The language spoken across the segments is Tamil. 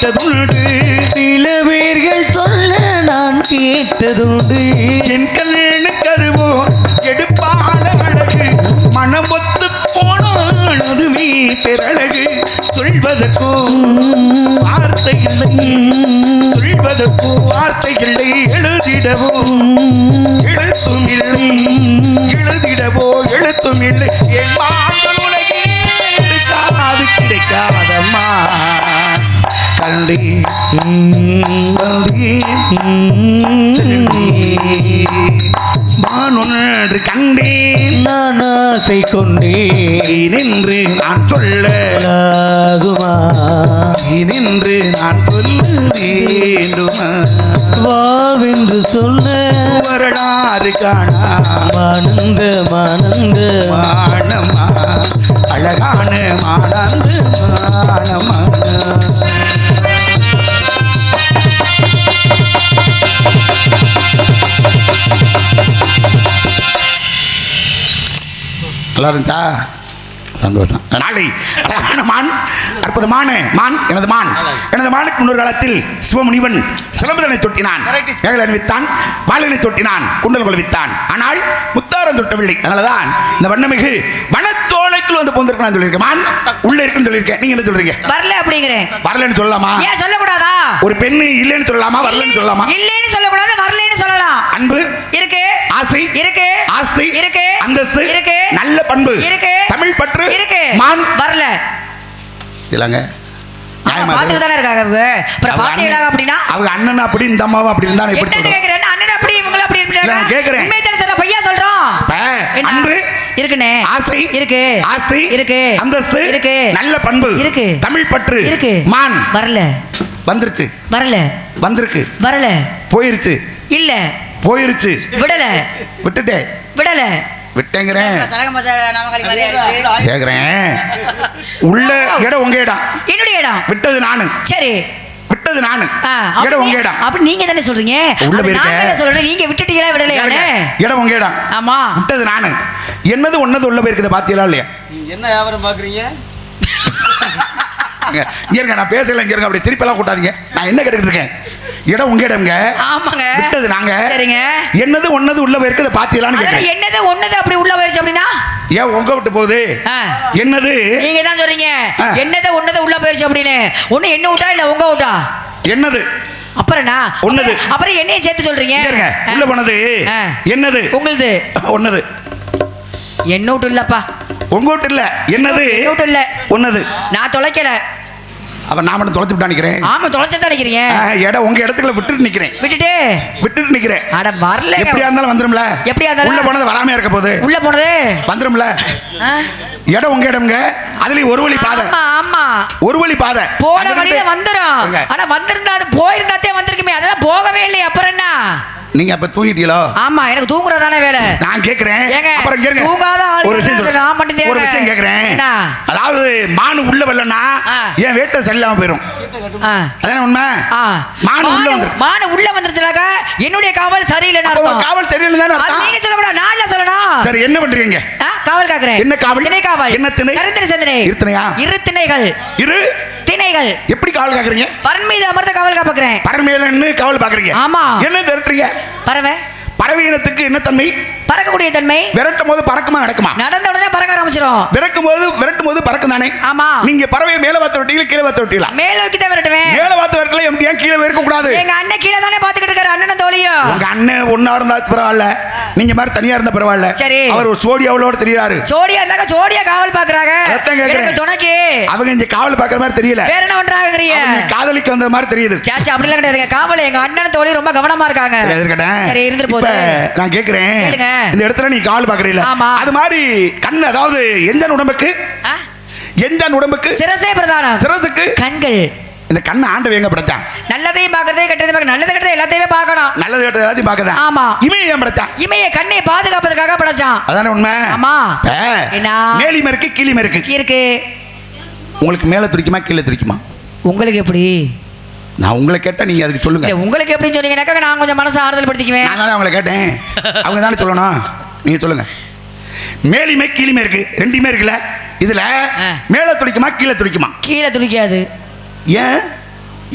பார்த்ததுண்டு, சில பேர்கள் சொல்ல நான் கேட்டதுண்டு. என் கண்ணுக்கு அதுவோ எடுப்பான அழகு, மனம் ஒத்து போனால் அதுவே பெறழகு. சொல்வதற்கோ வார்த்தை இல்லை, சொல்வதற்கோ வார்த்தை இல்லை, எழுதிடவோ எழுத்தும் இல்லை, எழுதிடவோ எழுத்தும் இல்லை. என் மாங்கள் உலகே கிடைக்காது கிடைக்காதம்மா. கண்டி மானொன்று கண்டேன், நான் ஆசை கொண்டேன் நின்று நான் சொல்லலாகுமா, நின்று நான் சொல்ல வேண்டுமா. வாவென்று சொல்ல வரலாறு காணா மானந்த மானந்த மானமா, அழகான மானந்த மானமா. நல்லா இருந்தா சந்தோஷம். நாளை அழகான மான், அற்புதமான மான், எனது மான். எனது மானுக்கு முன்னொரு காலத்தில் சிவமுனிவன் சிலம்புதனை தொட்டினான், கைகள் அணிவித்தான், வாளினை தொட்டினான், குண்டல் கொள்வித்தான். ஆனால் முத்தாரம் தொட்டவில்லை. அதனாலதான் இந்த வண்ணமிகு வனத்தோலைக்குள் வந்து போந்திருக்கான் சொல்லியிருக்கேன். மான் உள்ள இருக்குன்னு சொல்லியிருக்கேன். நீங்க என்ன சொல்றீங்க? வரல அப்படிங்கிறேன். வரலன்னு சொல்லலாமா? ஏன் சொல்லக்கூடாதா? ஒரு பெண்ணு இல்லைன்னு சொல்லலாமா, வரலன்னு சொல்லலாமா? இல்லைன்னு சொல்லக்கூடாது, வரலன்னு சொல்லலாம். அன்பு இருக்கு, ஆசை இருக்கு, ஆஸ்தி இருக்கு, அந்தஸ்து இருக்கு, நல்ல பண்பு இருக்கு, தமிழ் பற்று இருக்கு. மான் வரல இல்லங்க. பாத்துட்டு தானே இருக்காங்க அவங்க. அப்புறம் பாத்தீங்களா அப்படின்னா அவங்க அண்ணன் அப்படி இந்த அம்மாவும் அப்படி இருந்தா எப்படி என்ன கேக்குறேன்? அண்ணன் அப்படி இவங்க அப்படி நான் கேக்குறேன். உண்மை தான சொல்ற, பையா சொல்றோம். அன்பு இருக்குனே, ஆசை இருக்கு, ஆஸ்தி இருக்கு, அந்தஸ்து இருக்கு, நல்ல பண்பு இருக்கு, தமிழ் பற்று இருக்கு. மான் வரல, வந்துருச்சு, வரல, வந்திருக்கு, வரல, போயிருச்சு, இல்ல, போயிருச்சு, விடல, விட்டுட்டே, விடல, விட்டேங்கிறேன், கேக்குறேன். உள்ள இடம் உங்க இடம், என்னுடைய இடம். விட்டது நானு, சரி, விட்டது நானு, இடம் உங்க இடம். அப்ப நீங்க தானே சொல்றீங்க. உள்ள போயிருக்க. நான் என்ன சொல்றேன்? நீங்க விட்டுட்டீங்களா விடலையானே? இடம் உங்க இடம். ஆமா, விட்டது நானு. என்னது ஒன்னது உள்ள போயிருக்குது பாத்தீங்களா இல்லையா? என்ன வியாபாரம் பாக்குறீங்க? இங்க இருங்க, நான் பேசல. இங்க இருங்க, அப்படி திருப்பெல்லாம் கூட்டாதீங்க. நான் என்ன கேட்டுட்டு இருக்கேன்? இடம் உங்க இடம்ங்க. ஆமாங்க, விட்டது நாங்க. சரிங்க. என்னது ஒன்னது உள்ள போயிருக்குது பாத்தீங்களான்னு கேக்குறேன். என்னது ஒன்னது அப்படி உள்ள போயிருச்சு அப்படின்னா ஏன் உங்க விட்டு போகுது? என்னது நீங்க தான் சொல்றீங்க. என்னது ஒன்னது உள்ள போயிருச்சு அப்படின்னு. ஒண்ணு என்ன விட்டா இல்ல உங்க விட்டா? என்னது அப்புறம் என்ன ஒன்னது? அப்புறம் என்னைய சேர்த்து சொல்றீங்க. உள்ள போனது என்னது? உங்களுது ஒன்னது. என்ன விட்டு இல்லப்பா, உங்க விட்டு இல்ல. என்னது? என்ன விட்டு இல்ல, ஒன்னது. நான் தொலைக்கல. அப்ப நான் மட்டும் தொலைச்சு விட்டா நிக்கிறேன். ஆமா, தொலைச்சதா நிக்கிறீங்க. இடம் உங்க இடத்துக்குள்ள விட்டுட்டு நிக்கிறேன். விட்டுட்டு நிக்கிறேன். அட வரல. எப்படியா இருந்தாலும் வந்துரும்ல. எப்படியா இருந்தாலும் உள்ள போனது வராம இருக்க போகுது. உள்ள போனது வந்துரும்ல. இடம் உங்க இடம்ங்க. அதுலயும் ஒரு வழி பாதை. ஆமா ஆமா, ஒரு வழி பாதை. போன வழியில வந்துரும். ஆனா வந்திருந்தா அது போயிருந்தாத்தே வந்திருக்குமே. அதெல்லாம் போகவே இல்லை. அப்புறம் என்ன? நீங்க அப்ப தூங்கிட்டீங்களோ? ஆமா, எனக்கு தூங்குறதானே வேலை. நான் கேக்குறேன். அப்புறம் கேளுங்க. தூங்காத ஆளு ஒரு விஷயம் கேக்குறேன். அதாவது மானு உள்ள வரலன்னா ஏன் வேட்டை சரியில்லாம போயிரும். அதானே உண்மை. மானு உள்ள வந்துரும். மானு உள்ள வந்துருச்சுனாக்கா என்னுடைய காவல் சரியில்லைன்னு அர்த்தம். காவல் சரியில்லைன்னு அர்த்தம். நீங்க சொல்லக்கூடாது, நான் என்ன சொல்லணும்? சரி, என்ன பண்றீங்க? காவல் காக்குறேன். என்ன காவல்? திணை காவல். என்ன திணை? கருத்தினை சிந்தனை. இருத்தினையா? இரு திணைகள். இரு திணைகள். எப்படி காவல் காக்குறீங்க? பரன் மீது அமர்ந்த காவல் காப்பாக்குறேன். பரன் மேல நின்னு காவல் பாக்குறீங்க. ஆமா. என்ன விரட்டுறீங்க? பறவை. பறவை இனத்துக்கு என்ன தன்மை? பறக்கக்கூடிய தன்மை. விரட்டும் போது பறக்குமா நடக்குமா? நடந்த உடனே பறக்க ஆரம்பிச்சிரும். விரட்டும் போது பறக்கும் தானே? ஆமா. நீங்க பறவையை மேல பார்த்து விட்டீங்களா கீழே பார்த்து விட்டீங்களா? மேல நோக்கி தான் விரட்டுவேன். மேல பார்த்து விரட்டல, எம்டியா கீழே இருக்க கூடாது. எங்க அண்ணன் கீழே தானே பாத்துக்கிட்டு இருக்காரு. அண்ணன் தோழியும். உங்க அண்ணன் ஒண்ணா இருந்தா பரவாயில்ல, நீங்க மாதிரி தனியா இருந்தா பரவாயில்ல. சரி, அவர் ஒரு சோடி அவளோட தெரியாரு. சோடியா இருந்தாக்க சோடியா காவல் பாக்குறாங்க. எனக்கு துணைக்கு அவங்க இங்க காவல் பாக்குற மாதிரி தெரியல. வேற என்ன பண்றாங்க? காதலிக்கு வந்த மாதிரி தெரியுது. சாச்சா அப்படி எல்லாம் கிடையாதுங்க. காவல் எங்க அண்ணன் தோழி ரொம்ப கவனமா இருக்காங்க. சரி, இருந்துட்டு போகுது. நான் கேக்குறேன், இந்த இடத்துல நீ காவல் பாக்குறீல, அது மாதிரி கண், அதாவது எந்த உடம்புக்கு சிரசே பிரதானம். சிரசுக்கு கண்கள். இந்த கண்ணை ஆண்டவன் எங்க படைச்சான்? நல்லதையும் பார்க்கறதே கெட்டதையும் பார்க்க. நல்லது கெட்டதை எல்லாத்தையுமே பார்க்கணும். நல்லது கெட்டது எல்லாத்தையும் பார்க்கதான். ஆமா. இமையை ஏன் படைச்சான்? இமையை கண்ணை பாதுகாப்பதற்காக படைச்சான். அதானே உண்மை. ஆமா. மேலிமை இருக்கு, கீழிமை இருக்கு. உங்களுக்கு மேல துடிக்குமா கீழே துடிக்குமா? உங்களுக்கு எப்படி? நான் உங்களை கேட்டா நீங்க அதுக்கு சொல்லுங்க. உங்களுக்கு எப்படி சொன்னீங்கன்னாக்கா நான் கொஞ்சம் மனசை ஆறுதல் படுத்திக்குவேன். நான் தானே அவங்களை கேட்டேன், அவங்க தானே சொல்லணும். நீங்க சொல்லுங்க. மேலிமை கீழிமை இருக்கு, ரெண்டுமே இருக்குல்ல. இதுல மேல துடிக்குமா கீழே துடிக்குமா? கீழே துடிக்காது. ஏன்?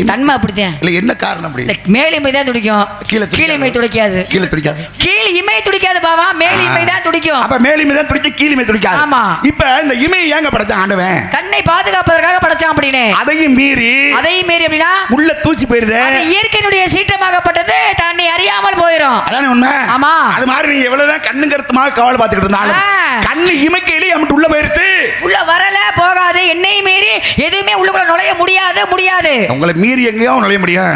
தன்மை அப்படித்தான். இல்ல என்ன காரணம் அப்படி? மேல் இமை தான் துடிக்கும், கீழ் இமை துடிக்காது. கீழே துடிக்காது, கீழ் இமை துடிக்காது பாவா, மேல் இமை தான் துடிக்கும். அப்ப மேல் இமை தான் துடிக்கும், கீழ் இமை துடிக்காது. ஆமா. இப்ப இந்த இமையை ஏங்க படைச்சான் ஆண்டவன்? கண்ணை பாதுகாப்பதற்காக படைச்சான் அப்படின்னு. அதையும் மீறி அப்படின்னா உள்ள தூசி போயிருது. இயற்கையினுடைய சீற்றமாகப்பட்டது தன்னை அறியாமல் போயிடும். அதானே உண்மை. ஆமா. அது மாதிரி நீ எவ்வளவுதான் கண்ணு கருத்துமாக கவலை பார்த்துக்கிட்டு இருந்தாலும் கண்ணு இமைக்கையிலே அம்மட்டு உள்ள போயிருச்சு. உள்ள வரல போகாது, என்னை மீறி எதுவுமே உள்ளுக்குள்ள நுழைய முடியாது. உங்களை மீறி எங்கேயோ நுழைய முடியும்.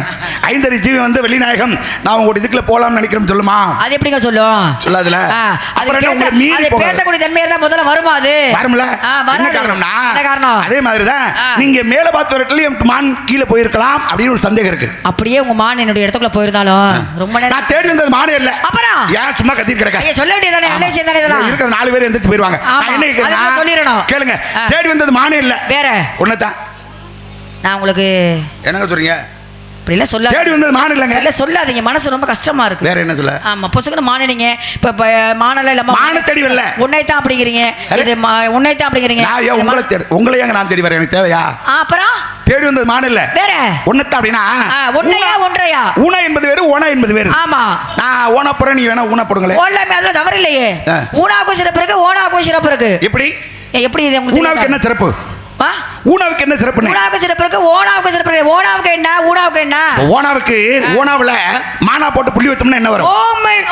ஐந்தறி ஜீவி வந்து வெளிநாயகம் நான் உங்க இதுக்குள்ள போலாம்னு நினைக்கிறேன் சொல்லுமா? அது எப்படிங்க சொல்லும்? சொல்லாதுல. அது பேசக்கூடிய தன்மையா தான் முதல்ல வருமா? அது வரும்ல. என்ன காரணம்? அதே மாதிரிதான் நீங்க மேல பார்த்த வரட்டுலயும் மான் கீழே போயிருக்கலாம் அப்படின்னு ஒரு சந்தேகம் இருக்கு. அப்படியே உங்க மான் என்னுடைய இடத்துக்குள்ள போயிருந்தாலும் ரொம்ப நேரம் நான் தேடி வந்தது மானே இல்ல. அப்புறம் ஏன் சும்மா கத்திட்டு கிடக்க? சொல்ல வேண்டியதானே, நல்ல விஷயம் தானே இதெல்லாம். இருக்கிற 4 பேர் எந்திரிச்சு போயிருவாங்க. நான் என்ன கேக்குறேன் சொல்லிரணும். கேளுங்க. தேடி வந்தது மானே இல்ல, வேற ஒண்ணுதான். நான் உங்களுக்கு என்னங்க சொல்றீங்க? அப்படி இல்ல சொல்ல தேடி வந்தது மான் இல்லங்க. இல்ல சொல்லாதீங்க, மனசு ரொம்ப கஷ்டமா இருக்கு. வேற என்ன சொல்ல? ஆமா பொசுக்குன்னு மானீங்க. இப்ப மானல இல்ல மான தேடி வரல. உன்னை தான் அப்படிங்கறீங்க. இது உன்னை தான் அப்படிங்கறீங்க. நான் ஏன் உங்களை ஏங்க நான் தேடி வரேன்? எனக்கு தேவையா? அப்புறம் தேடி வந்தது மான் இல்ல, வேற ஒண்ணத்தான். அப்படினா ஒன்றையா? ஊனா என்பது வேறு, ஓனா என்பது வேறு. ஆமா. நான் ஓனா போறேன், நீ வேணா ஊனா போடுங்களே. ஓலாமே அதெல்லாம் தவறு இல்லையே. ஊனாக்கு சிறப்பு இருக்கு, ஓனாக்கு சிறப்பு இருக்கு. எப்படி இது உங்களுக்கு? ஊனாவுக்கு என்ன சிறப்பு? ஊனாவுக்கு என்ன சிறப்பு? ஊனாவுக்கு சிறப்பு இருக்கு, ஓனாவுக்கு சிறப்பு இருக்கு. ஓனாவுக்கு என்ன, ஊனாவுக்கு என்ன? ஓனாவுக்கு ஓனாவுல மானா போட்டு புள்ளி வைத்தோம்னா என்ன வரும்?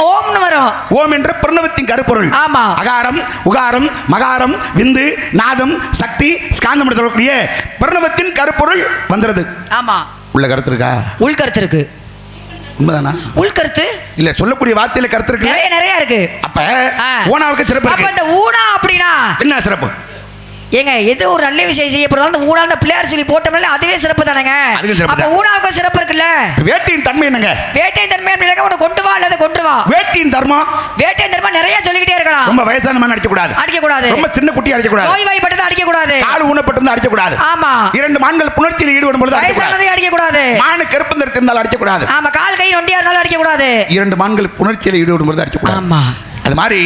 ஓம்னு வரும். ஓம் என்ற பிரணவத்தின் கருப்பொருள். ஆமா. அகாரம், உகாரம், மகாரம், விந்து, நாதம், சக்தி, ஸ்காந்தம் என்று சொல்லக்கூடிய பிரணவத்தின் கருப்பொருள் வந்துருது. ஆமா. உள்ள கருத்து இருக்கா? உள் கருத்து இருக்கு. உண்மைதானா? உள்கருத்து இல்ல, சொல்லக்கூடிய வார்த்தையில கருத்து இருக்கு, நிறைய இருக்கு. அப்ப ஓனாவுக்கு சிறப்பு இருக்கு. அப்ப இந்த ஊனா அப்படினா என்ன சிறப்பு? ஏங்க எது ஒரு நல்ல விஷயம் செய்ய போறாலும் அந்த ஊனா அந்த பிள்ளையார் சொல்லி போட்டோம்ல அதுவே சிறப்பு தானங்க. அப்ப ஊனாவுக்கு சிறப்பு இருக்குல்ல. வேட்டையின் தன்மை என்னங்க? வேட்டையின் தன்மை என்னங்க? உன கொண்டு வா அல்லது கொண்டு வா. வேட்டையின் தர்மம், வேட்டையின் தர்மம் நிறைய சொல்லிக்கிட்டே இருக்கலாம். ரொம்ப வயசான மன அடிக்க கூடாது, அடிக்க கூடாது. ரொம்ப சின்ன குட்டி அடிக்க கூடாது. நோய் வாய்ப்பட்டது அடிக்க கூடாது. கால் ஊனப்பட்டது அடிக்க கூடாது. ஆமா. 2 மான்கள் புணர்ச்சியில் ஈடுபடும் பொழுது வயசானதை அடிக்க கூடாது. மான் கருப்பந்தர் இருந்தால் அடிக்க கூடாது. ஆமா. கால் கை நொண்டியா இருந்தாலும் அடிக்க கூடாது. 2 மான்கள் புணர்ச்சியில் ஈடுபடும் பொழுது அடிக்க கூடாது. ஆமா. அது மாதிரி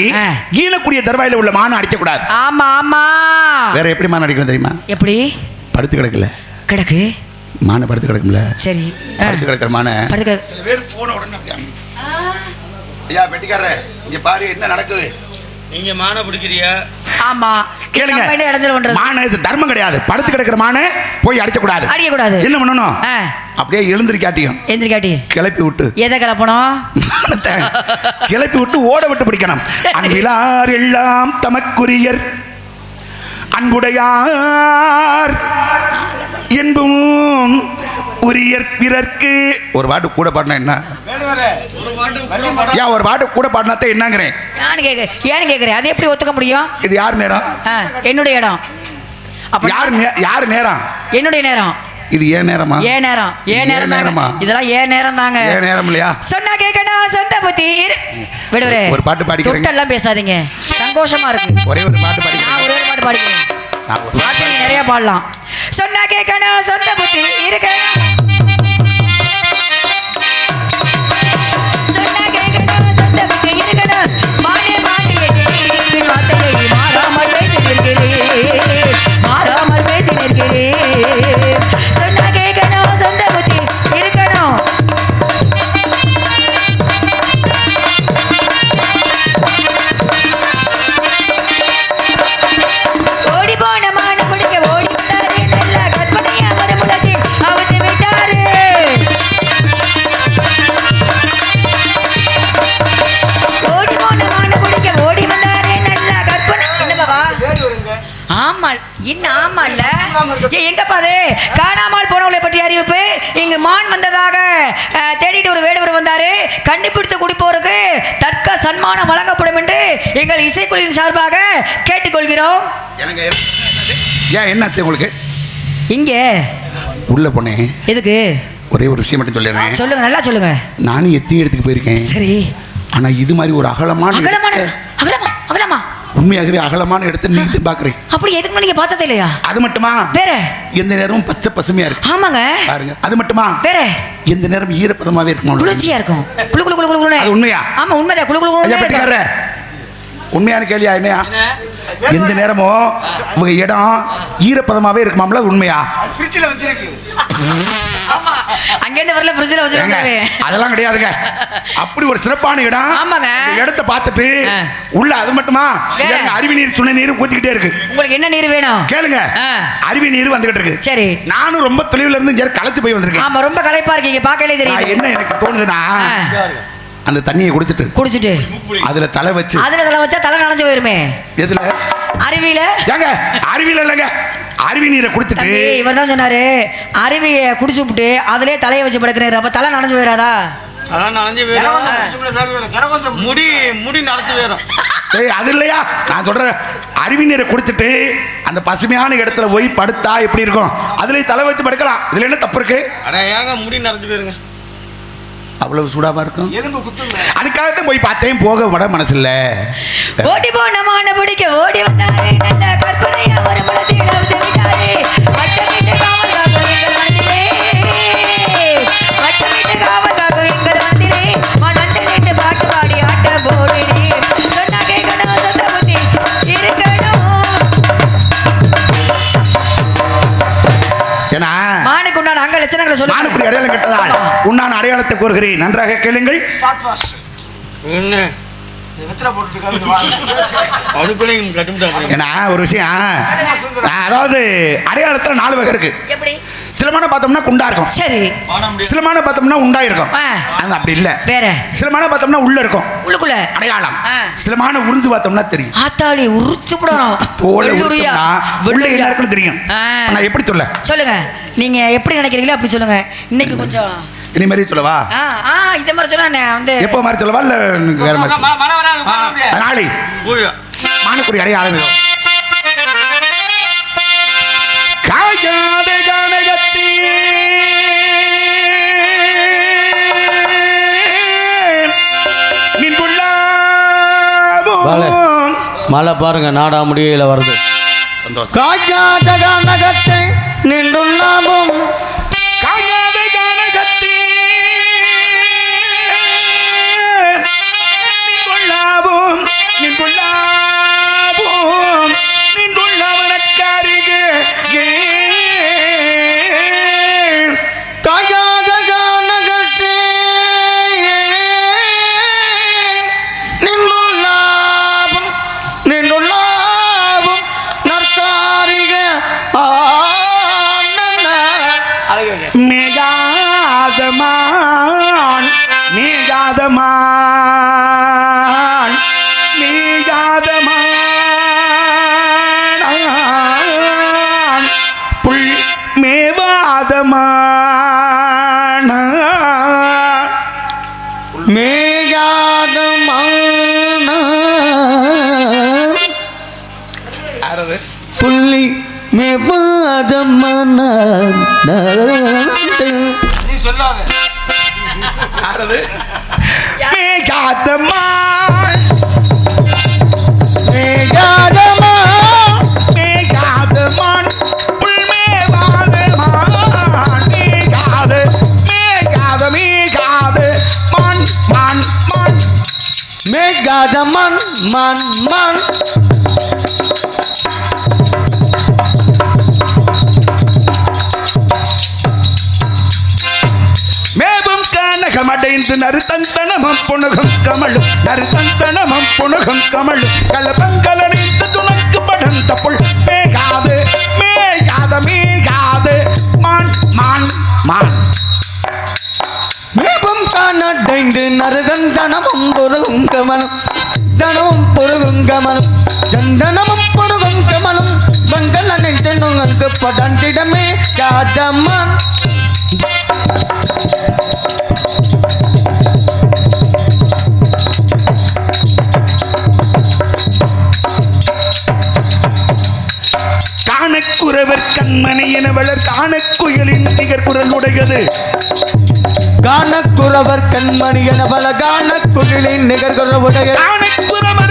ஈனக்கூடிய தர்வாயில உள்ள மானை அடிக்க கூடாது. ஆமா ஆமா. வேற எப்படி மான் அடிக்கணும் தெரியுமா? எப்படி? படுத்து கிடக்குல, கிடக்கு மானை படுத்து கிடக்கும்ல. சரி. படுத்து கிடக்குற மானை படுத்து கிடக்கு. சில பேர் போன உடனே ஐயா பெட்டிக்காரரே இங்க பாரு என்ன நடக்குது, நீங்க மானை பிடிக்கிறியா? ஆமா. கேளுங்க. மானை இது தர்மம் கிடையாது. படுத்து கிடக்குற மானை போய் அடிக்க கூடாது, அடிக்க கூடாது. என்ன பண்ணணும்? அப்படியே எழுந்திருக்காட்டியும் கிளப்பி விட்டு. எதை கிளப்பணும்? கிளப்பி விட்டு ஓட விட்டு பிடிக்கணும். அன்பிலார் எல்லாம் தமக்குரியர் அன்புடையார் என்பும் உரியர் பிறர்க்கு. ஒரு பாட்டு கூட பாடினா என்ன? ஏன் ஒரு பாட்டு கூட பாடினாத்தான் என்னங்கிறேன். ஏன்னு கேட்கிறேன். அது எப்படி ஒத்துக்க முடியும்? இது யார் நேரம்? என்னுடைய இடம். யார் நேரம்? என்னுடைய நேரம். இது ஏன் நேரமா? ஏன் நேரம், ஏன் நேரம் நேரமா? இதெல்லாம் ஏன் நேரம் தாங்க. ஏன் நேரம் இல்லையா? சொன்னா கேட்கணும் சொந்த புத்தி. விடுவரே ஒரு பாட்டு பாடிக்கிறேன். எல்லாம் பேசாதீங்க, சந்தோஷமா இருக்கு. ஒரே ஒரு பாட்டு பாடிக்கிறேன். ஒரே ஒரு பாட்டு பாடிக்கிறேன். நான் ஒரு பாட்டு நிறைய பாடலாம். சொன்னா கேட்கணும் சொந்த புத்தி இருக்கு. சொன்னா கேட்கணும் சொந்த புத்தி இருக்கணும். மானே மானே வார்த்தையை மாறாமல் பேசியிருக்கிறேன், மாறாமல் பேசியிருக்கிறேன். காணாமல் போனவர்களை பற்றி அறிவிப்பு. இங்கு மான் வந்ததாக தேடிட்டு ஒரு வேடுவர் வந்தாரு. கண்டுபிடித்து குடிப்போருக்கு தக்க சன்மானம் வழங்கப்படும் என்று எங்கள் இசைக்குழுவின் சார்பாக கேட்டுக்கொள்கிறோம். ஏன் என்ன உங்களுக்கு இங்க உள்ள போனேன்? எதுக்கு? ஒரே ஒரு விஷயம் மட்டும் சொல்லிடுறேன். சொல்லுங்க, நல்லா சொல்லுங்க. நானும் எத்தனை இடத்துக்கு போயிருக்கேன். சரி. ஆனா இது மாதிரி ஒரு அகலமான அகலமா உண்மையாகவே அகலமான இடத்தை நீங்க பாக்குறேன். அப்படி எதுக்கு நீங்க பார்த்ததே இல்லையா? அது மட்டுமா? வேற எந்த நேரமும் பச்சை பசுமையா இருக்கு. ஆமாங்க பாருங்க. அது மட்டுமா? வேற எந்த நேரம் ஈரப்பதமாவே இருக்கும், குளிர்ச்சியா இருக்கும். குளு குளு குளு குளு. அது உண்மையா? ஆமா உண்மைதான். குளு குளு குளு. உண்மையான கேள்வியா? என்னையா எந்த நேரமும் உங்க இடம் ஈரப்பதமாவே இருக்குமாம்ல, உண்மையா? அங்கேருந்து வரல ஃப்ரிட்ஜ்ல வச்சிருக்காங்க. அதெல்லாம் கிடையாதுங்க. அப்படி ஒரு சிறப்பான இடம். ஆமாங்க. இந்த இடத்தை பார்த்துட்டு உள்ள அது மட்டுமா அருவி நீர் சுனை நீர் ஊத்திக்கிட்டே இருக்கு. உங்களுக்கு என்ன நீர் வேணும் கேளுங்க. அருவி நீர் வந்துகிட்டு இருக்கு. சரி. நானும் ரொம்ப தொலைவில் இருந்து களைச்சு போய் வந்திருக்கேன். ஆமா, ரொம்ப களைப்பா இருக்கீங்க, பார்க்கலே தெரியும். என்ன எனக்கு தோணுதுன்னா, அந்த தண்ணியை குடிச்சிட்டு அதுல தலை வச்சா தலை நனைஞ்சு போயிருமே. எதுல? அருவியில. ஏங்க அருவியில இல்லங்க, அருவி நீரை குடிச்சிட்டு. இவர் தான் சொன்னாரு அருவியை குடிச்சுட்டு அதுலயே தலையை வச்சு படுக்கிறாரு. அப்ப தலை நனைஞ்சு போயிடாதா? முடி நடந்து போயிடும். அது இல்லையா நான் சொல்றேன். அருவி நீரை குடிச்சிட்டு அந்த பசுமையான இடத்துல போய் படுத்தா எப்படி இருக்கும்? அதுலயே தலை வச்சு படுக்கலாம். இதுல என்ன தப்பு இருக்கு? ஏங்க முடி நடந்து போயிருங்க. அவ்வளவு சூடாவா இருக்கும். அதுக்காகத்தான் போய் பார்த்தேன், போக வட மனசு இல்ல. ஓடி போன மான பிடிக்க ஓடி வந்தாரே, நல்ல கற்பனையா ஒரு மனதில் விடாது விட்டாரே. வட்டமிட்டு காவல் காக்கும் எங்கள் மனதிலே, வட்டமிட்டு காவல் காக்கும் எங்கள் மனதிலே, மனத்தில் இட்டு பாட்டு பாடி ஆட்ட போடுறே. சொன்னா கேட்கணும், சொந்த புத்தி இருக்கணும். ஏன்னா மானுக்கு உண்டான அங்க லட்சணங்களை சொல்லு. மானுக்கு அடையாளம் கட்டதால் உன்னான அடையாளத்தை கூறுகிறேன், நன்றாக கேளுங்கள். ஒரு விஷயம், அதாவது அடையாளத்துல 4 வகை இருக்கு. சிலமான பார்த்தோம்னா குண்டா இருக்கும். சரி. சிலமான பார்த்தோம்னா உண்டா இருக்கும். அப்படி இல்ல, வேற. சிலமான பார்த்தோம்னா உள்ள இருக்கும், உள்ளுக்குள்ள அடையாளம். சிலமான உறிஞ்சு பார்த்தோம்னா தெரியும். ஆத்தாடி உரிச்சு போடணும். தோலை உரிச்சோம்னா உள்ள எல்லாருக்கும் தெரியும். நான் எப்படி சொல்லுங்க, நீங்க எப்படி நினைக்கிறீங்களோ அப்படி சொல்லுங்க. இன்னைக்கு கொஞ்சம் இனி மாதிரி சொல்லவா? இதே மாதிரி சொன்னா வந்து எப்போ மாதிரி சொல்லவா இல்ல வேற மாதிரி? நாளை மானுக்குடி அடையாளம் காயாத கனகத்தி மழை பாருங்க, நாடா முடியல வருது. காயாத கனகத்தை நின்றுள்ளாவும் காயாத கனகத்தி நின்றுள்ளாவும் நின்றுள்ளாவும் நின்றுள்ளவனக்காரிகே காயாத கனகத்தை நின்றுள்ளாவும் நின்றுள்ளாவும் நற்காரிக மேகாதமான் மேகாதமான் மேகாதமான் புல் மேவாதமான் மேகாதமான புள்ளி மேவாதமான நீ சொல்லாத. மேகாதமான் மேகாதமான் மேகாதமான் புல் மேவாதமான் மேகாத மேகாத மேகாத மான் மான் மான் மேகாதமான் மான் மான் மேவும் கானகமடைந்து நறுத்தந்தனமம் புணுகும் கமழும் நறுத்தந்தனமம் புணுகும் கமழும் கலபங்கலனைத்து துணக்கு படந்த புல் மேகாது மேகாத மேகாது மான் மான் மான் மேவும் கானடைந்து நறுதன் தனமும் பொருகும் கமலும் தனமும் பொருகும் கமலும் சந்தனமும் பொருகும் கமலும் பங்கலனைத்து நுங்கு படந்திடமே காதமான் காணக்குறவர் கண்மணி என வளர் காணக்குயலின் நிகர் குரல் உடையது காணக்குறவர் கண்மணி என பல காணக்குயிலின் நிகர்குறவுடைய காணக்குறவர்